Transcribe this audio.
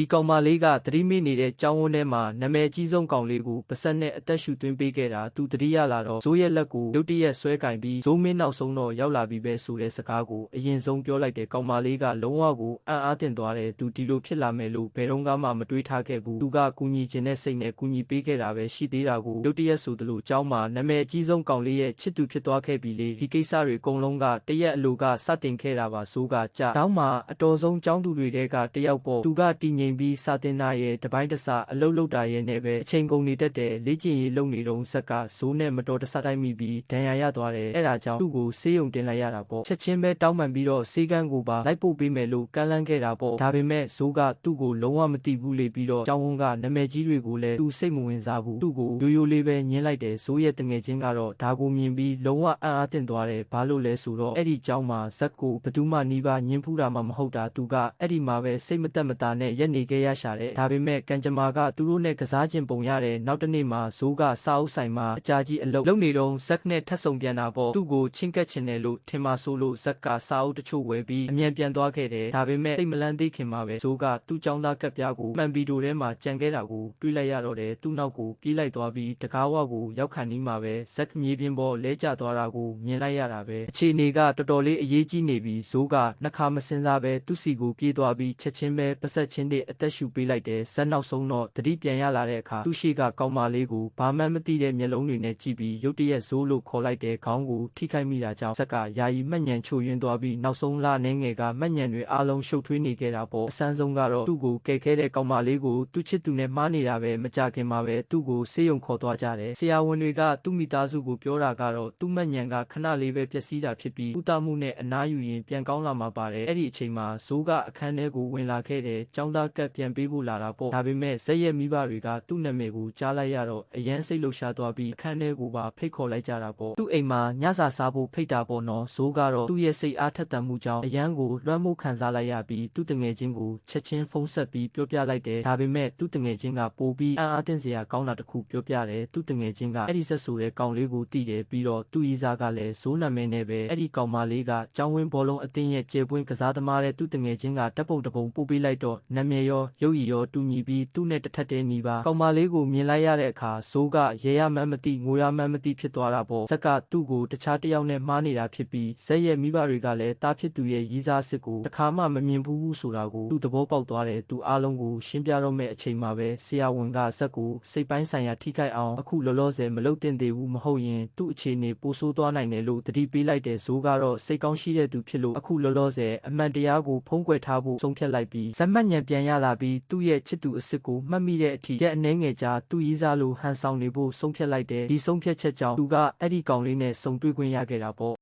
ဒီကောင်မလေးကသတိမေ့နေတဲ့ကျောင်းဝန်းထဲမှာနာမည်အကြီးဆုံးကောင်လေးကိုပါးစပ်နဲ့အသက်ရှူသွင်းပေးခဲ့တာသူသတိရလာတော့ဇိုးရဲ့လက်ကိုရုတ်တရက်ဆွဲကင်ပြီးဇိုးမင်းနောက်ဆုံးတော့ရောက်လာပြီပဲဆိုတဲ့စကားကိုအရင်ဆုံးပြောလိုက်တဲ့ကောင်မလေးကလုံးဝကိုအံ့အားသင့်သွားတယ်သူဒီလိုဖြစ်လာမယ်လို့ဘယ်တော့မှမတွေးထားခဲ့ဘူးသူကကူညီခြင်းနဲ့စိတ်နဲ့ကူညီပေးခဲ့တာပဲရှိသေးတာကိုရုတ်တရက်ဆိုသလိုကျောင်းမှာနာမည်အကြီးဆုံးကောင်လေးရဲ့ချစ်သူဖြစ်သွားခဲ့ပြီလေဒီကိစ္စတွေအကုန်လုံးကတရက်အလိုကစတင်ခဲ့တာပါဇိုးကကြာတောင်းမှာအတော်ဆုံးကျောင်းသူတွေကတယောက်ပေါ့သူကတည်ငြိမ်ပြီးစာတင်တာရဲ့တပိုင်းတစအလုပ်လုပ်တာရဲ့နဲ့ပဲအချိန်ကုန်နေတတ်တယ်လေ့ကျင့်ရေးလုပ်နေတော့ဇက်ကဇိုးနဲ့မတော်တဆတိုက်မိပြီးဒဏ်ရာရသွားတယ်အဲ့ဒါကြောင့်သူ့ကိုဆေးရုံတင်လိုက်ရတာပေါ့ချက်ချင်းပဲတောင်းပန်ပြီးတော့ဆေးကန်းကိုပါလိုက်ပို့ပေးမယ်လို့ကမ်းလှမ်းခဲ့တာပေါ့ဒါပေမဲ့ဇိုးကသူ့ကိုလုံးဝမသိဘူးလေပြီးတော့ကျောင်းဝန်းကနာမည်ကြီးတွေကိုလည်းသူစိတ်မဝင်စားဘူးသူ့ကိုရိုးရိုးလေးပဲညှင်းလိုက်တယ်ဇိုးရဲ့တငယ်ချင်းကတော့ဒါကိုမြင်ပြီးလုံးဝအံ့အားသင့်သွားတယ်ဘာလို့လဲဆိုတော့အဲ့ဒီကျောင်းမှာဇက်ကိုဘယ်သူမှနီးပါးညှင်းဖူးတာမှမဟုတ်တာသူကအဲ့ဒီမှာပဲစိတ်မတက်မတာနဲ့ရက်နေခဲ့ရရှာတယ်ဒါပေမဲ့ကံကြမ္မာကသူတို့နဲ့ကစားခြင်းပုံရတယ်နောက်တစ်နေ့မှာဇိုးကစာအုပ်ဆိုင်မှာအကြာကြီးအလုပ်နေတော့ဇက်နဲ့ထပ်ဆုံပြန်တာပေါ့သူ့ကိုချင်းကပ်ချင်တယ်လို့ထင်မှဆိုလို့ဇက်ကစာအုပ်တချို့ဝယ်ပြီးအမြန်ပြန်သွားခဲ့တယ်ဒါပေမဲ့စိတ်မလန်းသေးခင်မှာပဲဇိုးကသူ့ចောင်းသားကပ်ပြားကိုမှန်ပြီးတိုထဲမှာကြံခဲ့တာကိုတွေးလိုက်ရတော့တယ်သူ့နောက်ကိုပြေးလိုက်သွားပြီးတကားဝကိုရောက်ခံနီးမှာပဲဇက်မြေပြင်ပေါ်လဲကျသွားတာကိုမြင်လိုက်ရတာပဲအခြေအနေကတော်တော်လေးအရေးကြီးနေပြီးဇိုးကနှစ်ခါမစင်စားပဲသူ့စီကိုပြေးသွားပြီးချက်ချင်းပဲပဆက်ချင်းတွေအသက်ရှူပေးလိုက်တယ်ဇက်နောက်ဆုံးတော့တတိပြန်ရလာတဲ့အခါသူ့ရှိကကောင်းမလေးကိုဘာမှမသိတဲ့မျက်လုံးတွေနဲ့ကြည့်ပြီးရုတ်တရက်ဇိုးလို့ခေါ်လိုက်တဲ့ခေါင်းကိုထိခိုက်မိတာကြောင့်ဇက်ကယာယီမှတ်ညံချို့ယွင်းသွားပြီးနောက်ဆုံးလနှင်းငယ်ကမှတ်ညံတွေအားလုံးရှုပ်ထွေးနေခဲ့တာပေါ့အဆန်းဆုံးကတော့သူ့ကိုကယ်ခဲတဲ့ကောင်းမလေးကိုသူ့ချစ်သူနဲ့မှားနေတာပဲမကြခင်မှာပဲသူ့ကိုဆေးရုံခေါ်သွားကြတယ်ဆရာဝန်တွေကသူ့မိသားစုကိုပြောတာကတော့သူ့မှတ်ညံကခဏလေးပဲပျက်စီးတာဖြစ်ပြီးကုသမှုနဲ့အနားယူရင်ပြန်ကောင်းလာမှာပါတယ်အဲ့ဒီအချိန်မှာဇိုးကအခန်းထဲကိုဝင်လာခဲ့တဲ့ចောင်းသားကပ်ပြန်ပေးဖို့လာတာပေါ့ဒါပေမဲ့ဇက်ရဲ့မိဘတွေကသူ့နာမည်ကိုကြားလိုက်ရတော့အရန်စိတ်လှုပ်ရှားသွားပြီးအခန်းထဲကိုပါဖိတ်ခေါ်လိုက်ကြတာပေါ့သူ့အိမ်မှာညစာစားဖို့ဖိတ်တာပေါ့နော်ဇိုးကတော့သူ့ရဲ့စိတ်အားထက်သန်မှုကြောင့်အရန်ကိုလွှမ်းမိုးခံစားလိုက်ရပြီးသူ့တငယ်ချင်းကိုချက်ချင်းဖုန်းဆက်ပြီးပြောပြလိုက်တယ်ဒါပေမဲ့သူ့တငယ်ချင်းကပိုပြီးအံ့အားသင့်စရာကောင်းတာတစ်ခုပြောပြတယ်သူ့တငယ်ချင်းကအဲ့ဒီဆက်ဆိုတဲ့ကောင်လေးကိုတည်တယ်ပြီးတော့သူ့ရီစားကလည်းဇိုးနာမည်နဲ့ပဲအဲ့ဒီကောင်မလေးကကျောင်းဝင်းဘောလုံးအသင်းရဲ့ကျေပွင့်ကစားသမားတဲ့သူ့တငယ်ချင်းကတပ်ပုံတပုံပို့ပေးလိုက်တော့နာမည်ရောရုပ်ရည်ရောတူညီပြီးသူ့နဲ့တစ်ထက်တည်းနီးပါကောင်မလေးကိုမြင်လိုက်ရတဲ့အခါဇိုးကရေရမှန်းမသိငိုရမှန်းမသိဖြစ်သွားတာပေါ့ဇက်ကသူ့ကိုတခြားတစ်ယောက်နဲ့မှားနေတာဖြစ်ပြီးဇက်ရဲ့မိဘတွေကလည်းတားဖြစ်သူရဲ့ရီစားစစ်ကိုတစ်ခါမှမမြင်ဘူးဆိုတာကိုသူ့သဘောပေါက်သွားတယ်သူအားလုံးကိုရှင်းပြတော့မဲ့အချိန်မှာပဲဆရာဝန်ကဇက်ကိုစိတ်ပိုင်းဆိုင်ရာထိခိုက်အောင်အခုလောလောဆယ်မလုပ်သင့်သေးဘူးမဟုတ်ရင်သူ့အခြေအနေပိုဆိုးသွားနိုင်တယ်လို့သတိပေးလိုက်တဲ့ဇိုးကတော့စိတ်ကောင်းရှိတဲ့သူဖြစ်လို့အခုလောလောဆယ်အမှန်တရားကိုဖုံးကွယ်ထားဖို့ဆုံးဖြတ်လိုက်ပြီးဇက်မှတ်ညံပြန်ရလာပြီးသူ့ရဲ့ချစ်သူအစ်စ်ကိုမှတ်မိတဲ့အထိရက်အနှဲငယ်ကြာသူ့ရီစားလိုဟန်ဆောင်နေဖို့ဆုံးဖြတ်လိုက်တယ်ဒီဆုံးဖြတ်ချက်ကြောင့်သူကအဲ့ဒီကောင်လေးနဲ့ဆုံတွေ့ခွင့်ရခဲ့တာပေါ့